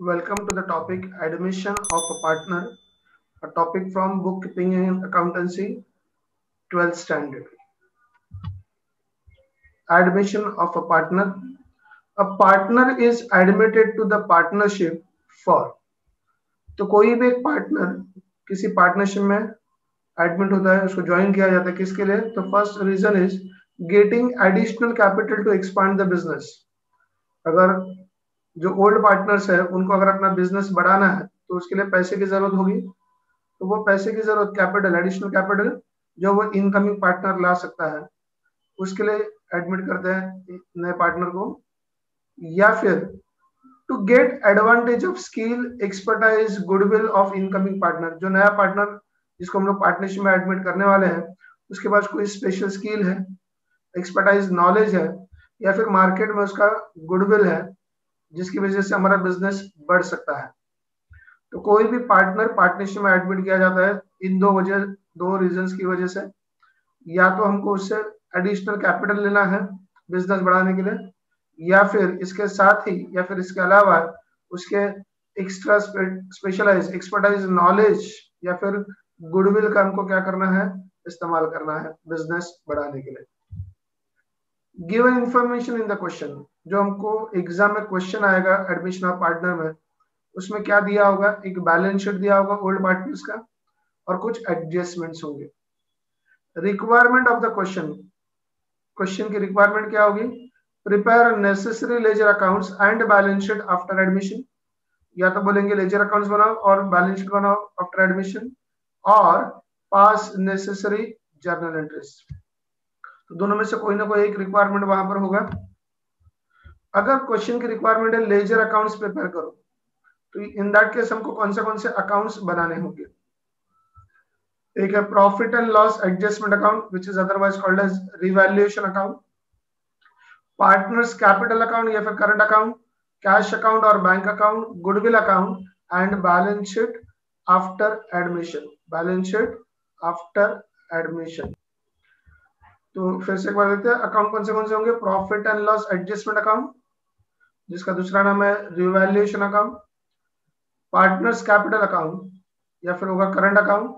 Welcome to the topic admission of a partner, a topic from bookkeeping and accountancy, 12th standard. Admission of a partner. A partner is admitted to the partnership for. तो कोई भी एक partner किसी partnership में admit होता है, उसको join किया जाता है किसके लिए? तो first reason is getting additional capital to expand the business. अगर जो ओल्ड पार्टनर्स है उनको अगर अपना बिजनेस बढ़ाना है तो उसके लिए पैसे की जरूरत होगी, तो वो पैसे की जरूरत कैपिटल, एडिशनल कैपिटल जो वो इनकमिंग पार्टनर ला सकता है, उसके लिए एडमिट करते हैं नए पार्टनर को। या फिर to get advantage of skill, expertise, goodwill of incoming partner. जो नया पार्टनर जिसको हम लोग पार्टनरशिप में एडमिट करने वाले हैं उसके पास कोई स्पेशल स्किल है, एक्सपर्टाइज, नॉलेज है, या फिर मार्केट में उसका गुडविल है जिसकी वजह से हमारा बिजनेस बढ़ सकता है। तो कोई भी पार्टनर पार्टनरशिप में एडमिट किया जाता है इन दो रीजंस की वजह से। या तो हमको उससे एडिशनल कैपिटल लेना है बिजनेस बढ़ाने के लिए, या फिर इसके साथ ही या फिर इसके अलावा उसके एक्स्ट्रा स्पेशलाइज, एक्सपर्टाइज, नॉलेज या फिर गुडविल का हमको क्या करना है, इस्तेमाल करना है बिजनेस बढ़ाने के लिए। Given information in the question, जो हमको एग्जाम में क्वेश्चन आएगा एडमिशन ऑफ पार्टनर में, उसमें क्या दिया होगा? एक बैलेंस शीट दिया होगा ओल्ड पार्टनर्स का और कुछ एडजस्टमेंट्स होंगे। Requirement of the question, question की रिक्वायरमेंट क्या होगी? Prepare necessary ledger accounts and balance sheet after admission. या तो बोलेंगे लेजर अकाउंट्स बनाओ और बैलेंस शीट बनाओ आफ्टर एडमिशन, और पास नेसेसरी जर्नल एंट्रीज। तो दोनों में से कोई ना कोई एक रिक्वायरमेंट वहां पर होगा। अगर क्वेश्चन की रिक्वायरमेंट है लेजर अकाउंट्स प्रिपेयर करो, तो इन दैट केस हमको कौन से अकाउंट्स बनाने होंगे? एक है profit and loss adjustment account which is otherwise called as revaluation account, partners capital account या फिर करंट अकाउंट, कैश अकाउंट और bank account, goodwill account and balance sheet after admission. Balance sheet after admission. तो फिर से एक बार देखते हैं account कौन से होंगे। Profit and loss adjustment account जिसका दूसरा नाम है revaluation account, partners capital account या फिर होगा current account,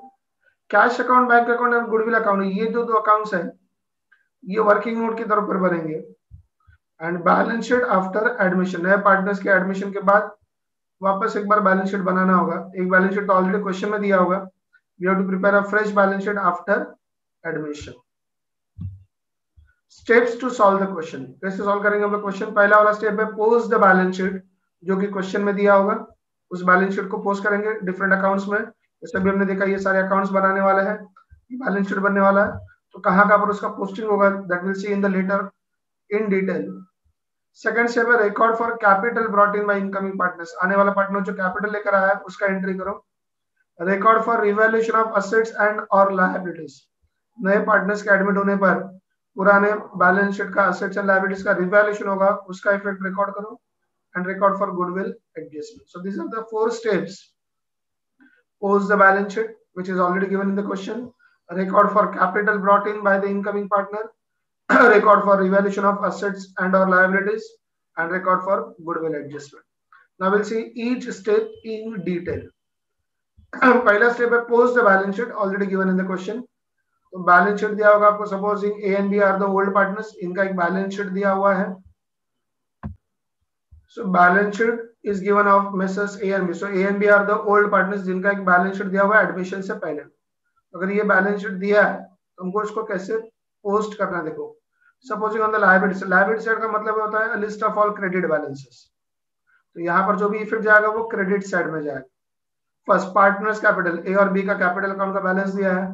cash account, bank account और गुडविल अकाउंट। ये जो दो अकाउंट्स है ये वर्किंग नोट की तरफ पर बनेंगे। And balance sheet after admission, नए पार्टनर्स के एडमिशन के बाद वापस एक बार बैलेंस शीट बनाना होगा। एक बैलेंस शीट तो ऑलरेडी क्वेश्चन में दिया होगा, we have to prepare a fresh balance sheet after admission. Steps to solve the question, कैसे सॉल्व करेंगे हम लोग क्वेश्चन? पहला वाला स्टेप है पोस्ट द बैलेंस शीट, जो कि क्वेश्चन में दिया होगा उस बैलेंस शीट को पोस्ट करेंगे डिफरेंट अकाउंट्स में। जैसे भी हमने देखा ये सारे अकाउंट्स बनाने वाले हैं, बैलेंस शीट बनने वाला है, तो कहाँ पर उसका पोस्टिंग होगा that will see in the letter in detail. Second step है record for capital brought in by incoming partners, आने वाला पार्टनर जो कैपिटल लेकर आया है उसका एंट्री करो। Record for revaluation of assets and और लायबिलिटीज, नए पार्टनर्स के एडमिट होने पर पुराने बैलेंस शीट का असेट्स एंड लायबिलिटीज का रिवैल्यूएशन होगा, उसका इफेक्ट रिकॉर्ड करो। And record for goodwill adjustment. So these are the four steps. Post the balance sheet which is already given in the question, record for capital brought in by the incoming partner, record for revaluation of assets and or liabilities, and record for goodwill adjustment. Now we'll see each step in detail. पहला step है post the balance sheet, already given in the question. तो balance sheet दिया होगा आपको, supposing A and B are the old partners, इनका एक balance sheet दिया हुआ है। So balance sheet is given of Messrs A and B. So A and B are the old partners जिनका एक बैलेंस शीट दिया हुआ है एडमिशन से पहले। अगर ये बैलेंस शीट दिया है तो हमको इसको कैसे पोस्ट करना है? देखो, supposing on the liabilities, liability side का मतलब होता है list of all credit balances. तो यहाँ पर जो भी इफेक्ट जाएगा वो क्रेडिट साइड में जाएगा। फर्स्ट पार्टनर्स कैपिटल, ए और बी का कैपिटल अकाउंट का बैलेंस दिया है,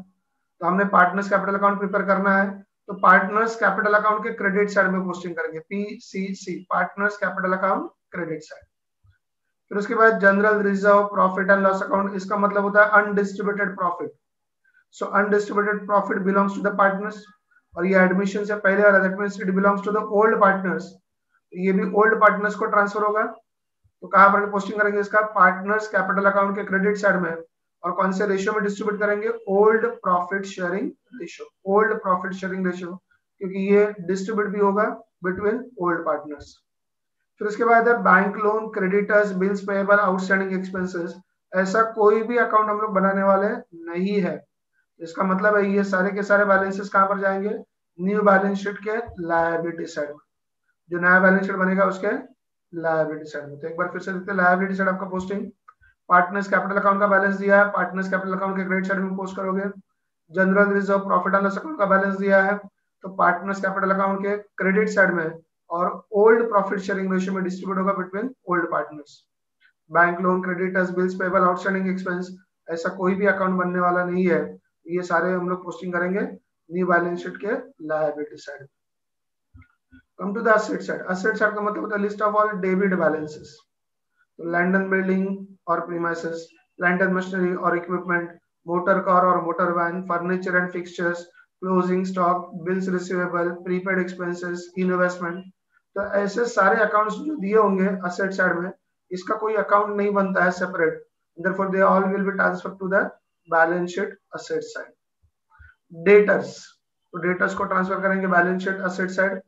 तो हमने पार्टनर्स कैपिटल अकाउंट प्रिपेयर करना है, तो पार्टनर्स कैपिटल अकाउंट के क्रेडिट साइड में पोस्टिंग करेंगे, PCC, partners capital account credit side. फिर उसके बाद general reserve, profit and loss account, इसका मतलब होता है undistributed profit. So undistributed profit belongs to the partners, और ये एडमिशन से पहले वाला that means it belongs to the old partners, ये भी ओल्ड पार्टनर्स को ट्रांसफर होगा। तो कहां पर पोस्टिंग करेंगे इसका? पार्टनर्स कैपिटल अकाउंट के क्रेडिट साइड में, और कौन से रेशियो में डिस्ट्रीब्यूट करेंगे? Old profit sharing ratio, old profit sharing ratio, क्योंकि ये डिस्ट्रीब्यूट भी होगा बिटवीन ओल्ड पार्टनर्स। फिर उसके बाद है bank loan, creditors, bills payable, outstanding expenses. ऐसा कोई भी अकाउंट हम लोग बनाने वाले नहीं है। इसका मतलब है ये सारे के सारे बैलेंसेस कहां पर जाएंगे, न्यू बैलेंस शीट के लायबिलिटी साइड में। जो नया बैलेंस शीट बनेगा उसके लायबिलिटी साइड में। तो एक बार फिर से देखते हैं लायबिलिटी साइड आपका पोस्टिंग। पार्टनर्स कैपिटल अकाउंट का बैलेंस दिया है, पार्टनर्स कैपिटल अकाउंट के क्रेडिट साइड में पोस्ट करोगे। General reserve, profit and loss account का बैलेंस दिया है, तो पार्टनर्स कैपिटल अकाउंट के क्रेडिट साइड में और ओल्ड प्रॉफिट शेयरिंग रेशियो में डिस्ट्रीब्यूट होगा between old partners. Bank loan, creditors, bills payable, outstanding expense, ऐसा कोई भी अकाउंट बनने वाला नहीं है। ये सारे हम लोग पोस्टिंग करेंगे न्यू बैलेंस शीट के liability side. Come to the asset side. Asset side का मतलब होता है list of all debit balances. Land and building और प्रीमाइसेस, लैंड एंड मशीनरी और इक्विपमेंट, मोटर कार और motor van, furniture and fixtures, closing stock, bills receivable, prepaid expenses, investment. तो ऐसे सारे अकाउंट्स जो दिए होंगे असेट साइड में, इसका कोई अकाउंट नहीं बनता है separate, therefore they all will be transferred to the balance sheet asset side. Debtors, तो डेटर्स को ट्रांसफर करेंगे balance sheet asset side.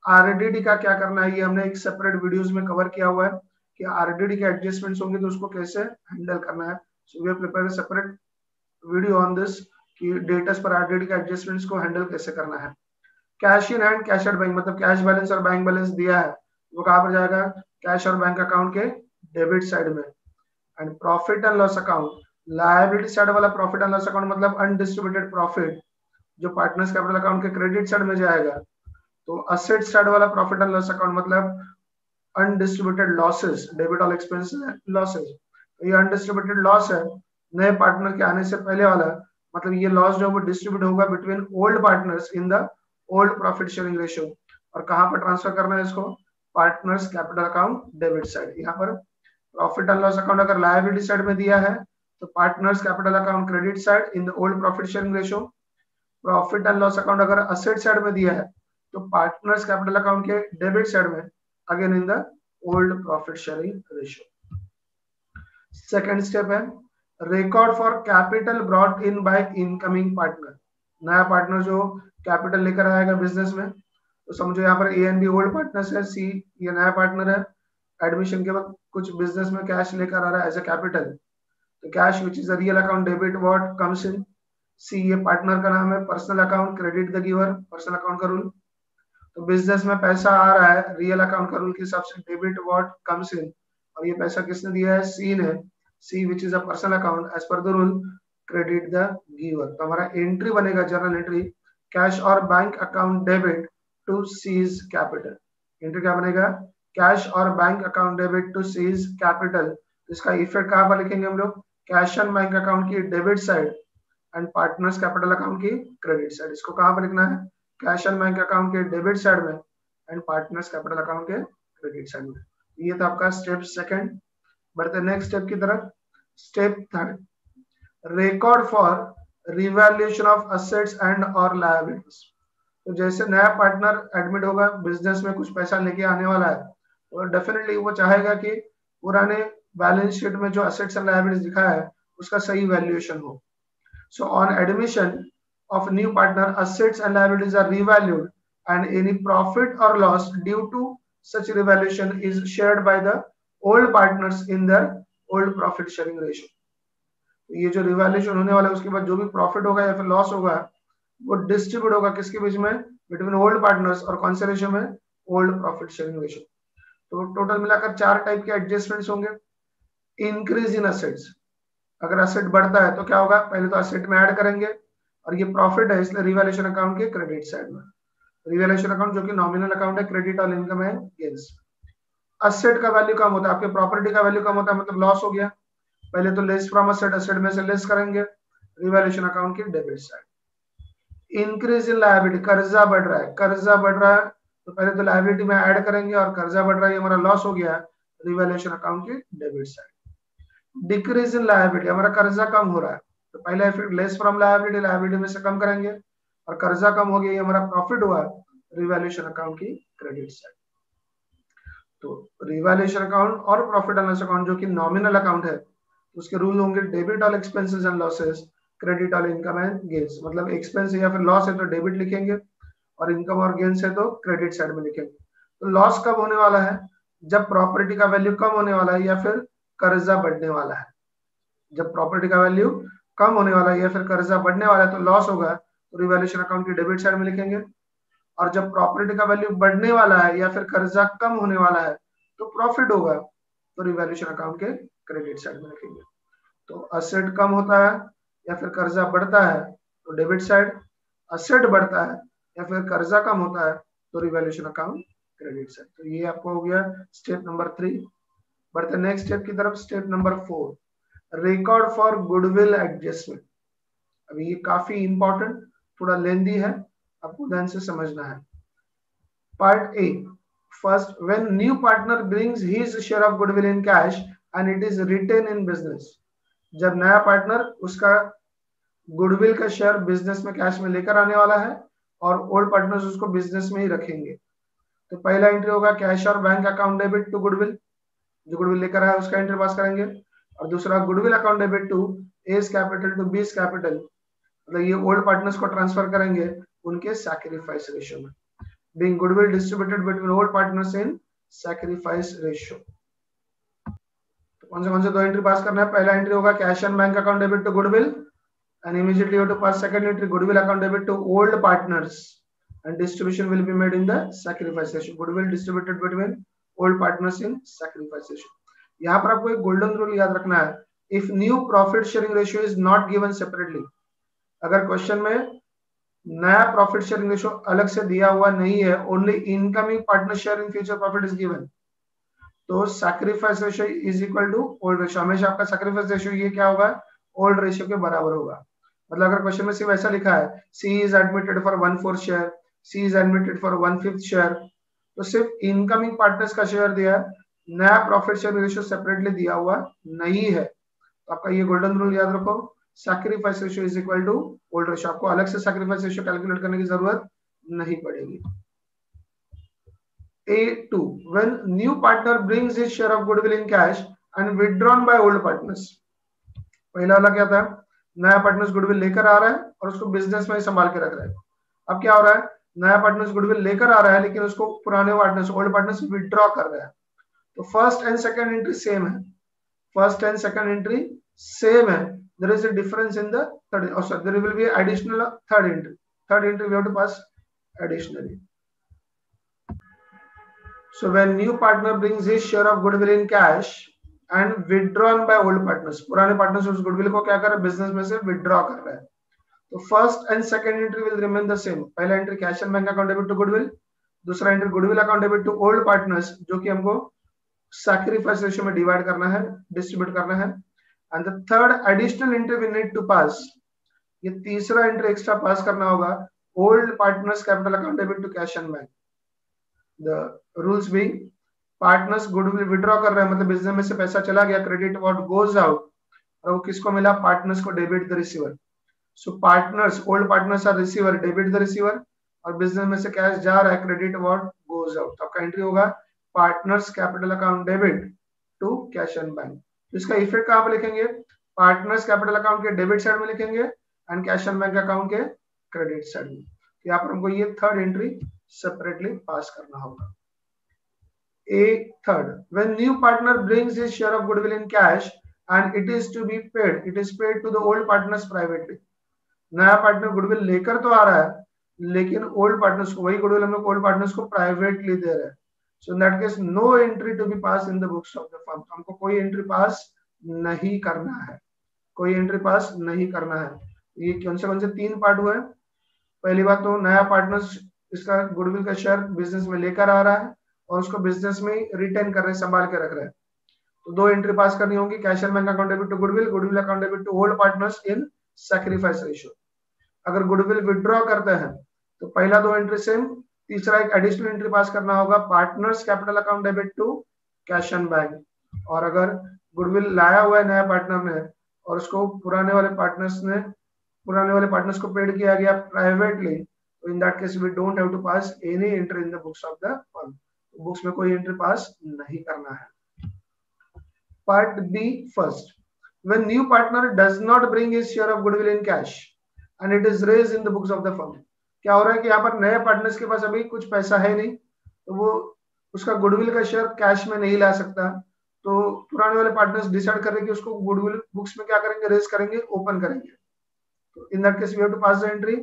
RDD का क्या करना है, ये हमने एक सेपरेट वीडियोस में कवर किया हुआ है कि आरडीडी के एडजस्टमेंट्स होंगे तो उसको कैसे हैंडल करना है। So we have prepared a separate video on this कि डेटर्स पर आरडीडी के एडजस्टमेंट्स को हैंडल कैसे करना है। Cash in hand, cash at bank, मतलब कैश बैलेंस और बैंक बैलेंस दिया है, वो कहां पर जाएगा, कैश और बैंक अकाउंट के डेबिट साइड में। And profit and loss account, liability side वाला प्रॉफिट एंड लॉस अकाउंट मतलब अनडिस्ट्रीब्यूटेड प्रॉफिट, जो पार्टनर्स कैपिटल अकाउंट के क्रेडिट साइड में जाएगा। तो असेट साइड वाला प्रॉफिट एंड लॉस अकाउंट मतलब undistributed losses, debit all expenses losses. ये अनडिस्ट्रीब्यूटेड लॉस है नए पार्टनर के आने से पहले वाला, मतलब ये लॉस जो वो डिस्ट्रीब्यूट होगा between old partners in the old profit sharing ratio. और कहां पर ट्रांसफर करना है इसको, partners capital account debit side. यहाँ पर प्रॉफिट एंड लॉस अकाउंट अगर लायबिलिटी साइड में दिया है तो partners capital account credit side in the old profit sharing ratio. Profit and loss account अगर असेट साइड में दिया है तो पार्टनर्स कैपिटल अकाउंट के डेबिट साइड में again in the old profit sharing ratio. Second step है record for capital brought in by incoming partner. नया partner जो कैपिटल लेकर आएगा बिजनेस में, तो समझो यहाँ पर A and B old partners है, सी ये नया पार्टनर है, एडमिशन के वक्त कुछ बिजनेस में कैश लेकर आ रहा है एज ए कैपिटल, तो cash which is the real account debit what comes in. C ये पार्टनर का नाम है, personal account credit the giver, personal account का रूल। तो बिजनेस में पैसा आ रहा है, रियल अकाउंट का रूल के हिसाब से डेबिट व्हाट कम्स इन, और ये पैसा किसने दिया है, सी ने। C which is a personal account as per the rule credit the giver. तो हमारा एंट्री बनेगा जर्नल एंट्री कैश और bank account debit to C's capital. Entry क्या बनेगा, कैश और bank account debit to C's capital. इसका effect कहां पर लिखेंगे हम लोग, कैश एंड बैंक अकाउंट की debit side and partners capital account की क्रेडिट साइड। इसको कहां पर लिखना है, कैश एंड बैंक अकाउंट के डेबिट साइड में एंड पार्टनर्स कैपिटल अकाउंट के क्रेडिट साइड में। ये था आपका स्टेप सेकंड। बढ़ते नेक्स्ट स्टेप की तरफ। Step third, record for revaluation of assets and और लायबिलिटीज। तो जैसे नया पार्टनर एडमिट होगा बिजनेस में, कुछ पैसा लेके आने वाला है, तो डेफिनेटली वो चाहेगा कि पुराने बैलेंस शीट में जो असेट्स एंड लायबिलिटीज दिखा है उसका सही वैल्यूएशन हो। So on admission of new partner, assets and liabilities are revalued and any profit or loss due to such revaluation is shared by the old partners in their old profit sharing ratio. ये जो revaluation होने वाला है उसके बाद जो भी profit होगा या फिर लॉस होगा वो डिस्ट्रीब्यूट होगा किसके बीच में, बिटवीन ओल्ड पार्टनर्स, और कौन से रेशियो में, ओल्ड प्रॉफिट शेयरिंग रेशियो। तो टोटल मिलाकर 4 टाइप के एडजस्टमेंट्स होंगे। इंक्रीज इन असेट्स, अगर असेट बढ़ता है तो क्या होगा, पहले तो असेट में ऐड करेंगे और ये प्रॉफिट है इसलिए रिवैल्यूएशन अकाउंट के क्रेडिट साइड में। रिवैल्यूएशन अकाउंट जो कि नॉमिनल अकाउंट है, credit all income and gains. Asset का वैल्यू कम होता है, आपके प्रॉपर्टी का वैल्यू कम होता है मतलब लॉस हो गया, पहले तो लेस फ्रॉम असेट, असेट में से लेस करेंगे, रिवैल्यूएशन अकाउंट की debit side. Increase in liability, कर्जा बढ़ रहा है, कर्जा बढ़ रहा है तो पहले तो लायबिलिटी में ऐड करेंगे और कर्जा बढ़ रहा है हमारा लॉस हो गया, रिवैल्यूएशन अकाउंट की debit side. Decrease in liability, हमारा कर्जा कम हो रहा है तो पहले effect less from liability, liability में से कम करेंगे और कर्जा कम हो गया, ये हमारा प्रॉफिट हुआ, रिवैल्यूएशन अकाउंट की क्रेडिट साइड। तो रिवैल्यूएशन अकाउंट और प्रॉफिट एंड लॉस अकाउंट जो कि नॉमिनल अकाउंट है उसके रूल होंगे debit all expenses and losses, credit all income and gains. मतलब एक्सपेंस या फिर लॉस है तो डेबिट लिखेंगे और इनकम और गेन्स है तो क्रेडिट साइड में लिखेंगे। तो लॉस कब होने वाला है, जब प्रॉपर्टी का वैल्यू कम होने वाला है या फिर कर्जा बढ़ने वाला है। जब प्रॉपर्टी का वैल्यू कम होने वाला है या फिर कर्जा बढ़ने वाला है तो लॉस होगा, तो रिवैल्यूएशन अकाउंट की डेबिट साइड में लिखेंगे। और जब प्रॉपर्टी का वैल्यू बढ़ने वाला है या फिर कर्जा कम होने वाला है तो प्रॉफिट होगा, तो रिवैल्यूएशन अकाउंट के क्रेडिट साइड में लिखेंगे। तो असेट कम होता है या फिर कर्जा बढ़ता है तो डेबिट साइड, असेट बढ़ता है या फिर कर्जा कम होता है तो रिवैल्यूएशन अकाउंट क्रेडिट साइड। तो ये आपको हो गया स्टेप नंबर 3। बढ़ते नेक्स्ट स्टेप की तरफ, step number 4, record for goodwill adjustment. अभी ये काफी इंपॉर्टेंट, थोड़ा लेंदी है, आपको ध्यान से समझना है। Part A, first, when new partner brings his share of goodwill in cash and it is retained in business. जब नया पार्टनर उसका गुडविल का शेयर बिजनेस में कैश में लेकर आने वाला है और ओल्ड पार्टनर्स उसको बिजनेस में ही रखेंगे, तो पहला एंट्री होगा कैश और bank account debit to goodwill, जो गुडविल लेकर आया उसका एंट्री पास करेंगे। और दूसरा goodwill account debit to A's capital to B's capital, मतलब ये ओल्ड पार्टनर्स को ट्रांसफर करेंगे उनके सैक्रिफाइस रेशियो में। Being goodwill distributed between old partners in sacrifice ratio. तो कौन से दो एंट्री पास करना है? पहला एंट्री होगा cash and bank account debit to goodwill and immediately you have to pass second entry goodwill account debit to old partners and distribution will be made in the sacrifice ratio. Goodwill distributed between old partners in sacrifice ratio. यहाँ पर आपको एक golden rule याद रखना है, if new profit sharing ratio is not given separately, अगर question में नया प्रॉफिट शेयरिंग रेशियो अलग से दिया हुआ नहीं है, only incoming partner share in future profit is given, तो sacrifice ratio is equal to old ratio. हमेशा आपका सैक्रिफाइस रेशियो ये क्या होगा? ओल्ड रेशियो के बराबर होगा। मतलब अगर क्वेश्चन में सिर्फ ऐसा लिखा है C is admitted for 1/4 share, C is admitted for 1/5 share, तो सिर्फ इनकमिंग पार्टनर्स का शेयर दिया है, नया प्रॉफिट शेयर रेशियो सेपरेटली दिया हुआ नहीं है। तो आपका ये गोल्डन रूल याद रखो, sacrifice ratio is equal to old ratio. आपको अलग से सैक्रिफाइस रेशियो कैलकुलेट करने की जरूरत नहीं पड़ेगी। A2, when new partner brings his share of goodwill in cash and withdrawn by old partners। पहला वाला क्या था? नया पार्टनर्स गुडविल लेकर आ रहा है और उसको बिजनेस में ही संभाल के रख रहा है। अब क्या हो रहा है? नया पार्टनर्स गुडविल लेकर आ रहा है लेकिन उसको पुराने पार्टनर्स ओल्ड पार्टनर्स विथड्रॉ कर रहा है। तो first and second entry same है, first and second entry same है, there is a difference in the third, और sir there will be additional third entry, third entry we have to pass additionally. So when new partner brings his share of goodwill in cash and withdrawn by old partners, पुराने partners उस goodwill को क्या कर रहे हैं? Business में से withdraw कर रहे हैं। तो first and second entry will remain the same. पहला entry cash and bank account debit to goodwill, दूसरा entry goodwill account debit to old partners, जो कि हमको सैक्रिफाइस रेशियो में डिवाइड करना है, डिस्ट्रीब्यूट करना है। And the third additional entry we need to pass, ये तीसरा एंट्री एक्स्ट्रा पास करना होगा, old partners capital account debit to cash and bank. The rules being, partners goodwill withdraw कर रहे हैं, मतलब बिजनेस में से पैसा चला गया, क्रेडिट व्हाट गोज आउट, और वो किसको मिला? पार्टनर्स को, debit the receiver. So partners, old partners are receiver, debit the receiver, और बिजनेस में से कैश जा रहा है, क्रेडिट व्हाट गोज आउट। तो आपका एंट्री होगा partners capital account debit to cash and bank. तो इसका इफेक्ट कहां पे लिखेंगे? पार्टनर्स कैपिटल अकाउंट के डेबिट साइड में लिखेंगे and cash and bank account के क्रेडिट साइड में। तो यहाँ पर हमको ये थर्ड एंट्री सेपरेटली पास करना होगा। A third, when new partner brings his share of goodwill in cash and it is to be paid, it is paid to the old partners privately। नया partner goodwill लेकर तो आ रहा है लेकिन old partners को, वही गुडविल हम लोग ओल्ड पार्टनर्स को प्राइवेटली दे रहे हैं। So in that case no entry to be pass in the books of the firm. हमको कोई एंट्री पास नहीं करना है, कोई एंट्री पास नहीं करना है। ये कौन से 3 पार्ट हुए? पहली बात तो नया पार्टनर्स इसका गुडविल का शेयर बिजनेस में लेकर आ रहा है और उसको बिजनेस में रिटेन कर रहे हैं, संभाल के रख रहे हैं। तो 2 एंट्री पास करनी होगी, cash and bank account debit to goodwill, goodwill account debit to old partners in sacrifice ratio. अगर गुडविल विथड्रॉ करते हैं तो पहला 2 एंट्री सेम, तीसरा एक एडिशनल एंट्री पास करना होगा, partners capital account debit to cash and bank. और अगर गुडविल लाया हुआ है नया पार्टनर ने और उसको पुराने वाले पार्टनर्स को पेड किया गया प्राइवेटली, तो in that case we don't have to pass any entry in the books of the firm. Books में कोई एंट्री पास नहीं करना है। Part B first, when new partner does not bring his share of goodwill in cash and it is raised in the books of the firm। क्या हो रहा है कि यहाँ पर नए पार्टनर्स के पास अभी कुछ पैसा है नहीं, तो वो उसका गुडविल का शेयर कैश में नहीं ला सकता, तो पुराने वाले पार्टनर्स डिसाइड कर रहे हैं कि उसको गुडविल बुक्स में क्या करेंगे, रेज करेंगे, ओपन करेंगे। तो in that case we have to pass the entry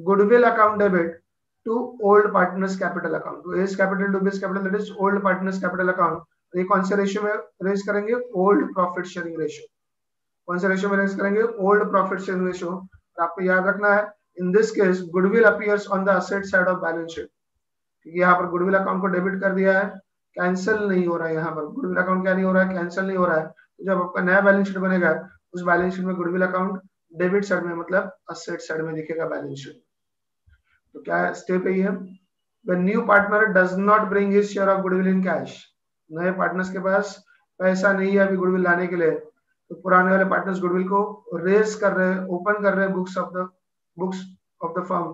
goodwill account debit to old partners capital account, to A's capital to B's capital, that is old partners capital account. ये कौन से ratio में raise करेंगे, old profit sharing ratio. कौन से ratio में raise करेंगे, old profit sharing ratio. और आपको याद रखना है in this case goodwill appears on the asset side of balance sheet, क्योंकि यहाँ पर गुडविल अकाउंट को डेबिट कर दिया है, कैंसिल नहीं हो रहा है। यहाँ पर गुडविल अकाउंट क्या नहीं हो रहा है, कैंसिल नहीं हो रहा है। तो जब आपका नया बैलेंस शीट बनेगा उस बैलेंस शीट में गुडविल अकाउंट डेबिट साइड में, मतलब असेट साइड में दिखेगा बैलेंस शीट। तो क्या स्टेप है ये, when new partner does not bring his share of goodwill in cash, नए पार्टनर्स के पास पैसा नहीं है अभी गुडविल लाने के लिए, तो पुराने वाले पार्टनर्स गुडविल को रेज कर रहे हैं, ओपन कर रहे हैं books of the firm,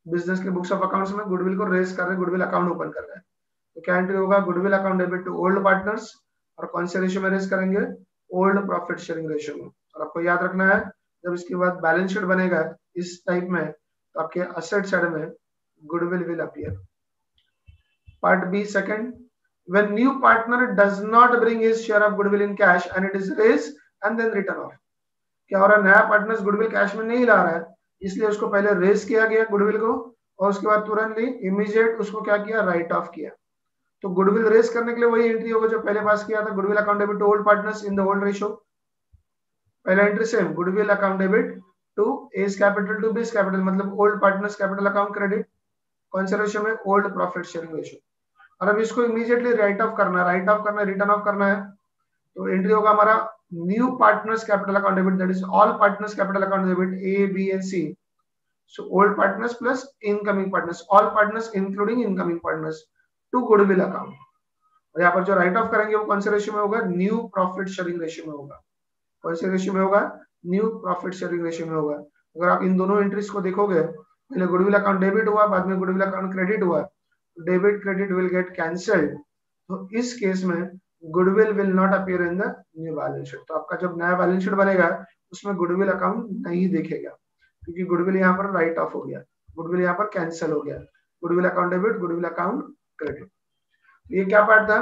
business के बुक्स ऑफ अकाउंट्स में गुडविल को रेज कर रहे हैं, गुडविल अकाउंट ओपन कर रहे हैं। तो क्या एंट्री होगा, goodwill account debit to old partners, और कौन से रेशियो में रेज करेंगे, ओल्ड प्रॉफिट शेयरिंग रेशियो में। और आपको याद रखना है जब इसके बाद बैलेंस शीट बनेगा इस टाइप में, तो आपके असेट साइड में goodwill will appear. Part B, second, when new partner does not bring his share of goodwill in cash and it is raised and then written off, क्या हो रहा है, नया पार्टनर्स गुडविल कैश में नहीं ला रहा है, इसलिए उसको पहले रेज किया गया गुडविल को, और उसके बाद तुरंत ही इमीडिएट उसको क्या किया, राइट ऑफ किया। तो गुडविल रेज करने के लिए वही एंट्री होगा जो पहले पास किया था, goodwill account debit to old partners in the old ratio. पहला entry same, goodwill account debit to A's capital to B's capital, मतलब old partners capital account credit, कौन से रेशियो में, ओल्ड प्रॉफिट शेयरिंग रेशियो। और अब इसको immediately right of करना है, रिटर्न ऑफ करना है। तो एंट्री होगा हमारा new partners capital account debit, that is all partners capital account debit A B and C. So old partners plus incoming partners, all partners including incoming partners to goodwill account. और यहाँ पर जो right of करेंगे वो कौन से ratio में होगा, न्यू प्रॉफिट शेयरिंग रेशियो में होगा। कौन से रेशियो में होगा, न्यू प्रॉफिट शेयरिंग रेशियो में होगा। अगर आप इन दोनों एंट्रीज को देखोगे, पहले गुडविल अकाउंट डेबिट हुआ, बाद में गुडविल अकाउंट क्रेडिट हुआ, debit credit will get cancelled. तो इस केस में goodwill will not appear in the new balance sheet. तो आपका जब नया बैलेंस शीट बनेगा उसमें गुडविल अकाउंट नहीं दिखेगा, क्योंकि गुडविल यहाँ पर राइट ऑफ हो गया, गुडविल यहाँ पर कैंसिल हो गया। Goodwill account debit, goodwill account credit. ये क्या पार्ट था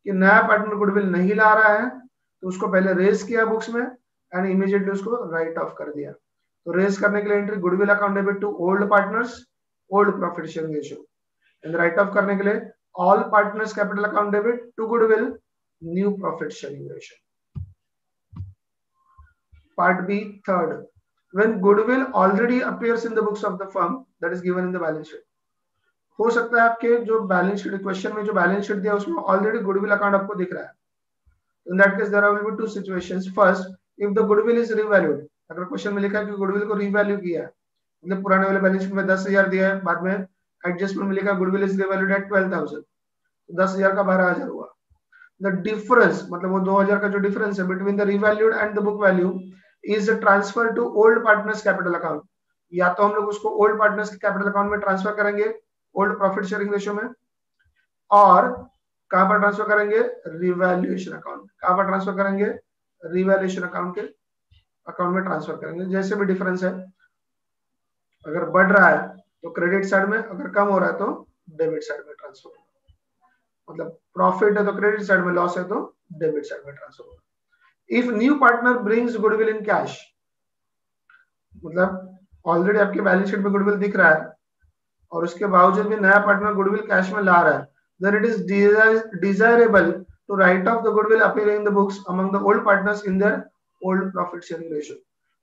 कि नया पार्टनर गुडविल नहीं ला रहा है, तो उसको पहले रेज किया बुक्स में एंड इमीडिएटली उसको राइट ऑफ कर दिया। तो रेज करने के लिए entry goodwill account debit to old partners, old profit sharing ratio, and write off करने के लिए all partners capital account debit to goodwill, new profit sharing ratio. Part B, third, when goodwill already appears in the books of the firm that is given in the balance sheet. हो सकता है आपके जो balance sheet question में जो balance sheet दिया उसमें already goodwill account आपको दिख रहा है। In that case there will be two situations. First, if the goodwill is revalued, अगर क्वेश्चन में लिखा है कि गुडविल को रिवैल्यू किया है, मतलब पुराने वाले बैलेंस शीट में 10,000 दिया है, बाद में एडजस्टमेंट में लिखा गुडविल इज रिवैल्यूड एट 12,000, 10,000 का 12,000 हुआ। द डिफरेंस, मतलब वो 2,000 का जो डिफरेंस है between the revalued and the book value is transfer to old partners capital account. या तो हम लोग उसको ओल्ड पार्टनर्स के कैपिटल अकाउंट में ट्रांसफर करेंगे ओल्ड प्रॉफिट शेयरिंग रेशियो में, और कहां पर ट्रांसफर करेंगे, रिवैल्यूएशन अकाउंट। कहां पर ट्रांसफर करेंगे, रिवैल्यूएशन अकाउंट के अकाउंट में ट्रांसफर करेंगे। जैसे भी डिफरेंस है, अगर बढ़ रहा है तो क्रेडिट साइड में, अगर कम हो रहा है तो डेबिट साइड में ट्रांसफर होगा। मतलब प्रॉफिट है तो क्रेडिट साइड में, लॉस है तो डेबिट साइड में ट्रांसफर होगा। If new partner brings goodwill in cash, मतलब ऑलरेडी आपके बैलेंस शीट में गुडविल दिख रहा है और उसके बावजूद भी नया पार्टनर गुडविल कैश में ला रहा है, then it is desirable to write off the goodwill appearing in the books among the old partners in their old profit sharing ratio।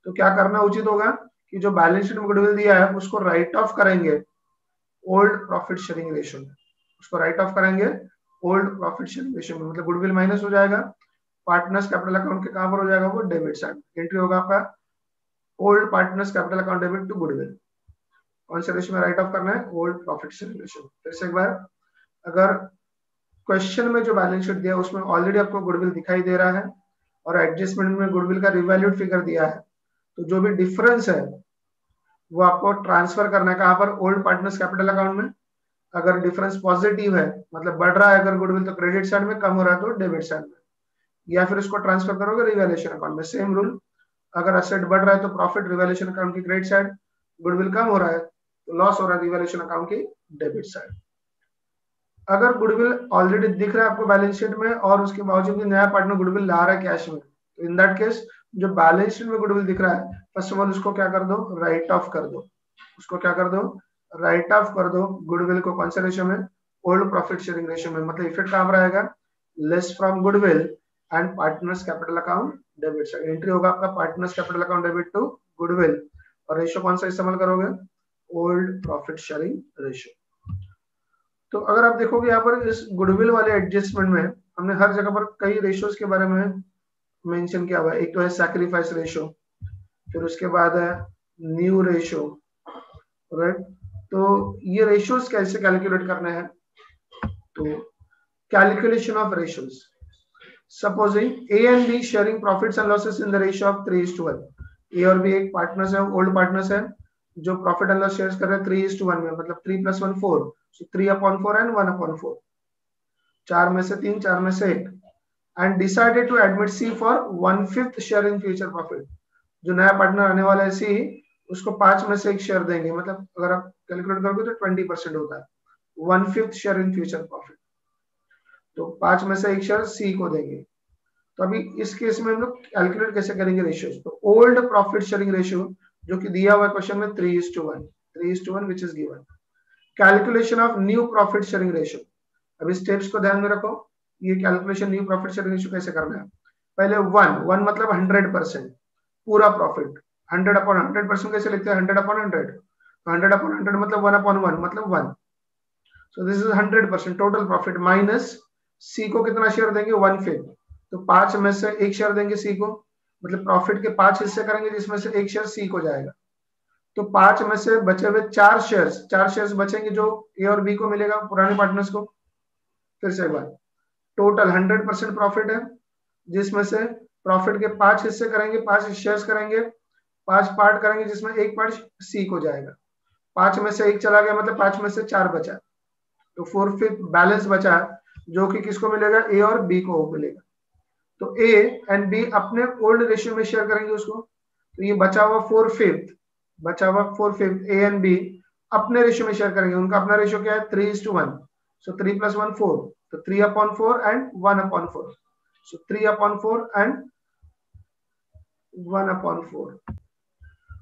तो क्या करना उचित होगा कि जो बैलेंस शीट में गुडविल दिया है उसको राइट ऑफ करेंगे ओल्ड प्रॉफिट शेयरिंग रेशियो में, उसको राइट ऑफ करेंगे ओल्ड प्रॉफिट शेयरिंग रेशियो में। मतलब गुडविल माइनस हो जाएगा, पार्टनर्स कैपिटल अकाउंट के कहां पर हो जाएगा, वो डेबिट साइड। एंट्री होगा आपका old partners capital account debit to goodwill. कौन से रेशियो में राइट ऑफ करना है, ओल्ड प्रॉफिट शेयरिंग रेशियो। फिर से एक बार, अगर क्वेश्चन में जो बैलेंस शीट दिया उसमें ऑलरेडी आपको गुडविल दिखाई दे रहा है और एडजस्टमेंट में गुडविल का रिवैल्यूड फिगर दिया है, तो जो भी डिफरेंस है वो आपको ट्रांसफर करना है कहां पर, ओल्ड पार्टनर्स कैपिटल अकाउंट में। अगर डिफरेंस पॉजिटिव है, मतलब बढ़ रहा है अगर गुडविल, तो क्रेडिट साइड में, कम हो रहा है तो डेबिट साइड में, या फिर उसको ट्रांसफर करोगे रिवैल्यूएशन अकाउंट में। सेम रूल, अगर असेट बढ़ रहा है तो प्रॉफिट रिवैल्यूएशन अकाउंट की क्रेडिट साइड, गुडविल कम हो रहा है तो लॉस हो रहा है रिवैल्यूएशन अकाउंट की डेबिट साइड। अगर गुडविल ऑलरेडी दिख रहा है आपको बैलेंस शीट में और उसके बावजूद भी नया पार्टनर गुडविल ला रहा है कैश में, तो इन दैट केस जो बैलेंस शीट में गुडविल दिख रहा है, फर्स्ट ऑफ ऑल उसको क्या कर दो, राइट ऑफ कर दो। उसको क्या कर दो, राइट ऑफ कर दो गुडविल को। कौन सा रेशियो में, ओल्ड प्रॉफिट शेयरिंग रेशियो में। मतलब इफेक्ट कहां पर आएगा, less from goodwill and partners capital account debit. Entry होगा आपका partners capital account debit to goodwill, और रेशियो कौन सा इस्तेमाल करोगे, ओल्ड प्रॉफिट शेयरिंग रेशियो। तो अगर आप देखोगे यहाँ पर इस गुडविल वाले एडजस्टमेंट में हमने हर जगह पर कई रेशियोज के बारे में मेंशन किया हुआ है। एक तो है सैक्रिफाइस रेशियो, फिर उसके बाद है न्यू रेशियो, राइट। तो ये रेशियोज कैसे कैलकुलेट करने हैं, तो calculation of ratios, supposing A and B sharing profits and losses in the ratio of 3:1। ए और बी एक पार्टनर्स है, ओल्ड पार्टनर्स है, जो प्रॉफिट एंड लॉस शेयर कर रहे हैं 3:1 में, मतलब 3 + 1 4, so 3/4 and 1/4, 4 में से 3, 4 में से 1, and decided to admit C for 1/5 share in future profit। जो नया पार्टनर आने वाला है सी, उसको 5 में से 1 शेयर देंगे, मतलब अगर आप कैलकुलेट करोगे तो 20% होता है, 1/5 शेयर इन फ्यूचर प्रॉफिट, तो 5 में से 1 शेयर सी को देंगे। तो अभी इस केस में हम लोग कैलकुलेट कैसे करेंगे रेशियोज, तो ओल्ड प्रॉफिट शेयरिंग रेशियो जो कि दिया हुआ है क्वेश्चन में 3:1 which is given. Calculation of new profit sharing ratio, अभी स्टेप्स को ध्यान में रखो। ये calculation new profit sharing ratio कैसे करना है, पहले 1 मतलब 100% पूरा प्रॉफिट, 100/100% कैसे लिखते हैं, 100/100, 100/100 मतलब 1/1 मतलब 1, so this is 100% total profit, minus C को कितना शेयर देंगे, 1/5, तो 5 में से 1 शेयर देंगे सी को, मतलब प्रॉफिट के 5 हिस्से करेंगे जिसमें से 1 शेयर सी को जाएगा, तो 5 में से बचे हुए 4 शेयर्स बचेंगे जो ए और बी को मिलेगा, पुराने पार्टनर्स को। फिर से एक बार, टोटल 100% प्रॉफिट है, जिसमें से प्रॉफिट के 5 हिस्से करेंगे, 5 शेयर्स करेंगे, 5 पार्ट करेंगे जिसमें 1 पार्ट सी को जाएगा, 5 में से 1 चला गया मतलब 5 में से 4 बचा, तो 4/5 बैलेंस बचा, जो कि किसको मिलेगा, ए और बी को मिलेगा। तो ए एंड बी अपने ओल्ड रेशियो में शेयर करेंगे उसको, तो ये बचा हुआ 4/5 ए एंड बी अपने रेशियो में शेयर करेंगे। उनका अपना रेशियो क्या है, 3:1, सो 3 + 1 4, तो 3/4 एंड 1/4, सो 3/4 एंड 1/4,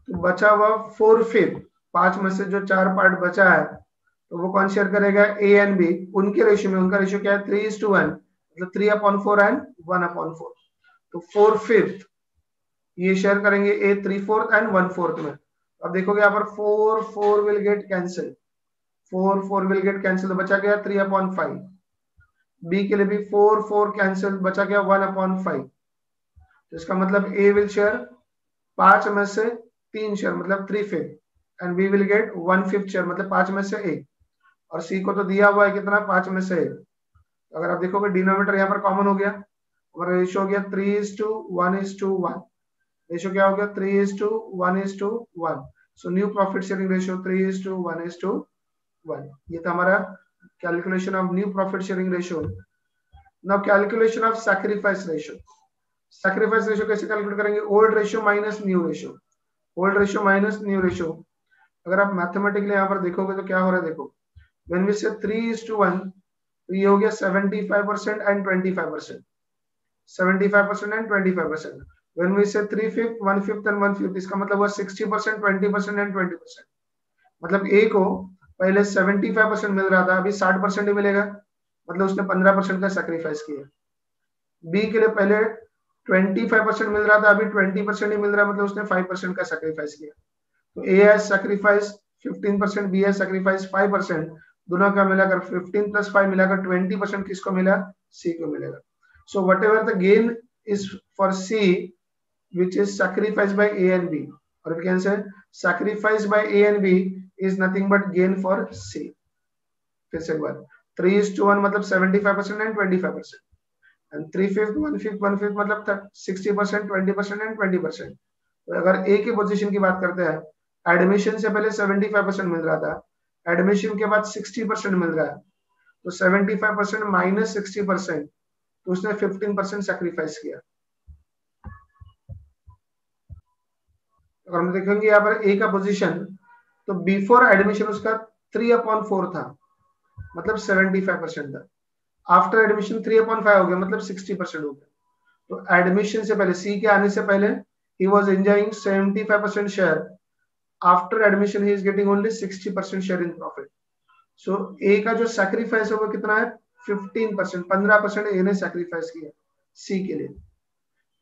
तो बचा हुआ 4/5, 5 में से जो 4 पार्ट बचा है तो वो कौन शेयर करेगा, ए एंड बी उनके रेशियो में। उनका रेशियो क्या है, 3:1, मतलब 3/4 एंड 1/4, तो 4/5 ये शेयर करेंगे ए 3/4 एंड 1/4 में। अब देखोगे यहाँ पर 4 will get cancel, 4 will get cancel, तो बचा गया 3/5। बी के लिए भी 4 कैंसिल, बचा गया 1/5, तो इसका मतलब ए विल शेयर 5 में से 3 शेयर मतलब 3/5, and B will get 1/5 share मतलब 5 में से 1, और सी को तो दिया हुआ है कितना, 5 में से 1। अगर आप देखोगे डिनोमिनेटर यहाँ पर कॉमन हो गया, और रेशियो हो गया 3:1:1, रेशियो क्या हो गया, 3:1:1, so new profit sharing ratio 3:1:1। ये था हमारा calculation of new profit sharing ratio. Now calculation of sacrifice ratio. Sacrifice ratio कैसे कैलकुलेट करेंगे, old ratio minus new ratio, old ratio minus new ratio. अगर आप मैथमेटिकली यहाँ पर देखोगे तो क्या हो रहा है, देखो व्हेन वी से 3:1, तो ये हो गया 75% and 25%, 75% and 25%। When we say 3/5, 1/5 and 1/5, इसका मतलब हुआ 60%, 20% एंड 20%। मतलब ए को पहले 75% मिल रहा था, अभी 60% ही मिलेगा, मतलब उसने 15% का सैक्रिफाइस किया। बी के लिए पहले 25% मिल रहा था, अभी 20% ही मिल रहा है, मतलब उसने 5% का सैक्रिफाइस किया। तो A has sacrifice 15%, B has sacrifice 5%, दोनों का मिलाकर 15 + 5 मिलाकर 20% किसको मिला, सी को मिलेगा। So whatever the gain is for C which is sacrificed by A and B, or we can say sacrificed by A and B is nothing but gain for C। फिर से एक बार, 3:1 मतलब 75% and 25%, and 3/5 1/5 1/5 मतलब 60%, 20% and 20%। तो अगर A की position की बात करते हैं, एडमिशन से पहले 75% मिल रहा था, एडमिशन के बाद 60% मिल रहा है, तो 75% माइनस 60%, तो उसने 15% सैक्रिफाइस किया। अगर हम देखेंगे यहाँ पर ए का पोजीशन, तो बिफोर एडमिशन उसका 3/4 था, मतलब 75% था। आफ्टर एडमिशन 3/5 हो गया मतलब 60% हो गया। तो एडमिशन से पहले, सी के आने से पहले he was enjoying 75% share, after admission he is getting only 60% share in profit. So A का जो सैक्रिफाइस है वो कितना है 15%, 15% ए ने सैक्रिफाइस किया सी के लिए।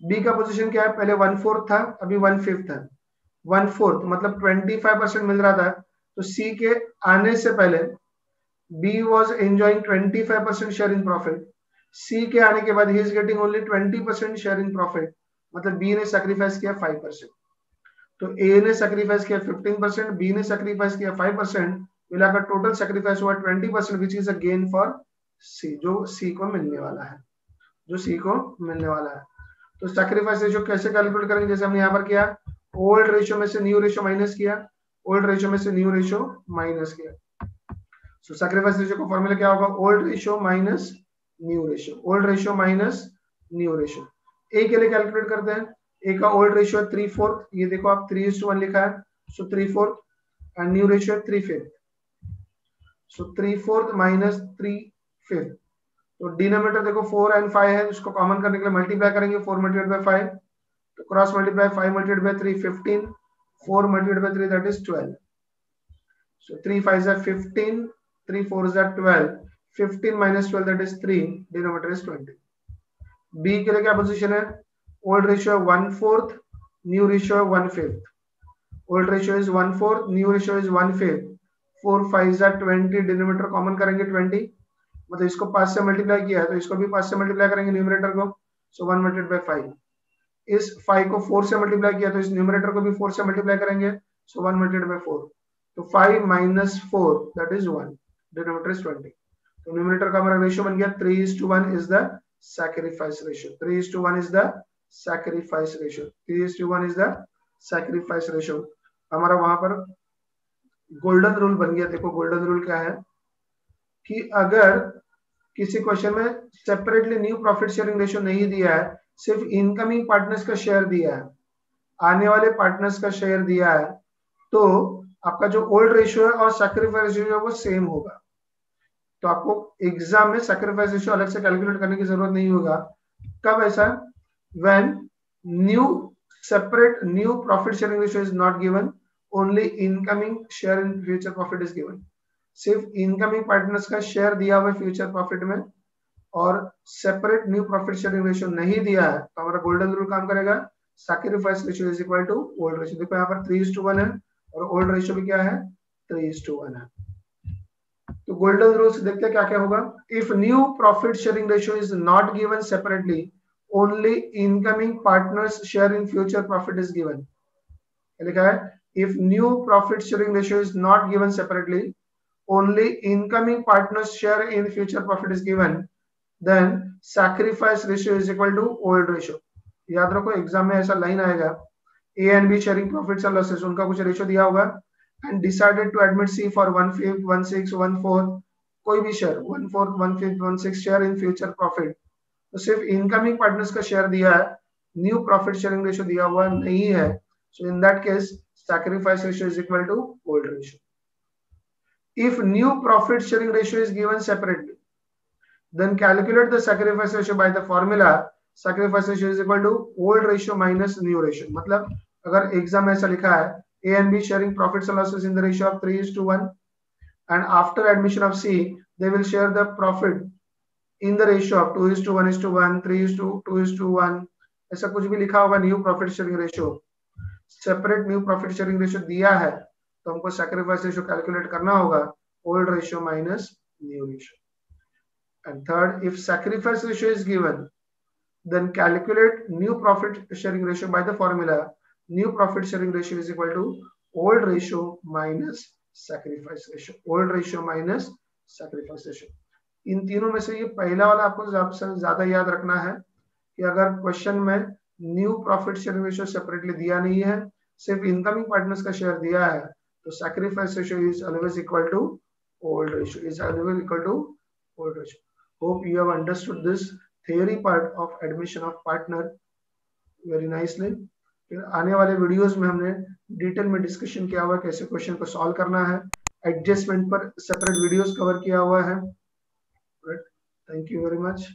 बी का पोजीशन क्या है, पहले 1/4 था, अभी 1/5 है। 1/4 मतलब 25% मिल रहा था, तो सी के आने से पहले B was enjoying 25% share in profit, C के आने के बाद he is getting only 20% share in profit, मतलब बी ने सैक्रिफाइस किया 5%। तो ए ने सैक्रिफाइस किया 15%, बी ने सैक्रिफाइस किया 5%, मिलाकर टोटल सैक्रिफाइस हुआ 20%, which is a gain for C, जो सी को मिलने वाला है, जो सी को मिलने वाला है। तो सैक्रिफाइस रेशियो कैसे कैलकुलेट करेंगे, जैसे हमने यहाँ पर किया, ओल्ड रेशियो में से न्यू रेशियो माइनस किया, ओल्ड रेशियो में से न्यू रेशियो माइनस किया। सो सैक्रिफाइस रेशियो का फॉर्मूला क्या होगा, old ratio minus new ratio, old ratio minus new ratio. A के लिए कैलकुलेट करते हैं, ए का ओल्ड रेशियो 3/4, ये देखो आप 3:1 लिखा है, सो 3/4, and new ratio 3/5, so 3/4 minus 3/5। तो डिनोमिनेटर देखो 4 and 5 है, उसको कॉमन करने के लिए मल्टीप्लाई करेंगे, 4 मल्टीप्लाइड बाय 5, तो cross multiply 5 multiplied by 3 15, 4 multiplied by 3 that is 12, so 3 5s are 15, 3 4s are 12, 15 minus 12 that is 3, denominator is 20। B के लिए क्या पोजीशन है, old ratio 1/4, new ratio 1/5, old ratio is 1/4, new ratio is 1/5, 4 5s are 20, denominator common करेंगे 20, मतलब इसको 5 से multiply किया है तो इसको भी 5 से मल्टीप्लाई करेंगे न्यूमरेटर को, सो 1 मल्टीप्लाइड बाय 5, इस 5 को 4 से मल्टीप्लाई किया तो इस न्यूमरेटर को भी 4 से मल्टीप्लाई करेंगे, सो 1 मल्टीप्लाइड बाय 4, तो 5 minus 4 that is 1, denominator is 20, तो न्यूमरेटर का हमारा रेशियो बन गया 3:1 is the sacrifice ratio, 3:1 is the sacrifice ratio, 3:1 is the sacrifice ratio। हमारा वहां पर गोल्डन रूल बन गया। देखो गोल्डन रूल क्या है कि अगर किसी क्वेश्चन में separately new profit sharing ratio नहीं दिया है, सिर्फ इनकमिंग पार्टनर्स का शेयर दिया है, आने वाले पार्टनर्स का शेयर दिया है, तो आपका जो ओल्ड रेशियो है और सैक्रिफाइस रेशियो है वो सेम होगा। तो आपको एग्जाम में सैक्रिफाइस रेशियो अलग से कैलकुलेट करने की जरूरत नहीं होगा। कब ऐसा, when new separate new profit sharing ratio is not given, only incoming share in future profit is given. सिर्फ इनकमिंग पार्टनर्स का शेयर दिया हुआ फ्यूचर प्रॉफिट में और separate new profit sharing ratio नहीं दिया है, तो हमारा गोल्डन रूल काम करेगा, sacrifice ratio is equal to old ratio. देखो यहाँ पर 3:1 है और ओल्ड रेशियो भी क्या है 3:1 है। तो गोल्डन रूल से देखते हैं क्या क्या होगा। If new profit sharing ratio is not given separately, only incoming partners share in future profit is given. लिखा है if new profit sharing ratio is not given separately, only incoming partners share in future profit is given, then sacrifice ratio is equal to old ratio. याद रखो exam में ऐसा line आएगा, A and B sharing profits and losses, उनका कुछ ratio दिया होगा, and decided to admit C for 1/5, 1/6, 1/4, कोई भी share 1/4, 1/5, 1/6 share in future profit, तो सिर्फ इनकमिंग पार्टनर्स का शेयर दिया है, न्यू प्रॉफिट शेयरिंग रेशियो दिया हुआ नहीं है, so in that case sacrifice ratio is equal to old ratio. If new profit sharing ratio is given separately, then calculate the sacrifice ratio by the formula sacrifice ratio is equal to old ratio minus new ratio। मतलब अगर exam में ऐसा लिखा है A and B sharing profits and losses in the ratio of 3:1, and after admission of C they will share the profit in the ratio of 2:1:1, 3:2:1, ऐसा कुछ भी लिखा होगा new profit sharing ratio, separate new profit sharing ratio दिया है तो हमको sacrifice ratio calculate करना होगा old ratio minus new ratio. And third, if sacrifice ratio is given, then calculate new profit sharing ratio by the formula new profit sharing ratio is equal to old ratio minus sacrifice ratio, old ratio minus sacrifice ratio। इन तीनों में से ये पहला वाला आपको ज्यादा याद रखना है कि अगर क्वेश्चन में new profit sharing ratio separately दिया नहीं है, सिर्फ इनकमिंग पार्टनर्स का शेयर दिया है, तो sacrifice ratio is always equal to old ratio, is always equal to old ratio. Hope you have understood this theory part of admission of partner very nicely। फिर आने वाले वीडियोस में हमने detail में डिस्कशन किया हुआ कैसे क्वेश्चन को सॉल्व करना है, एडजस्टमेंट पर सेपरेट वीडियोस कवर किया हुआ है। Thank you very much.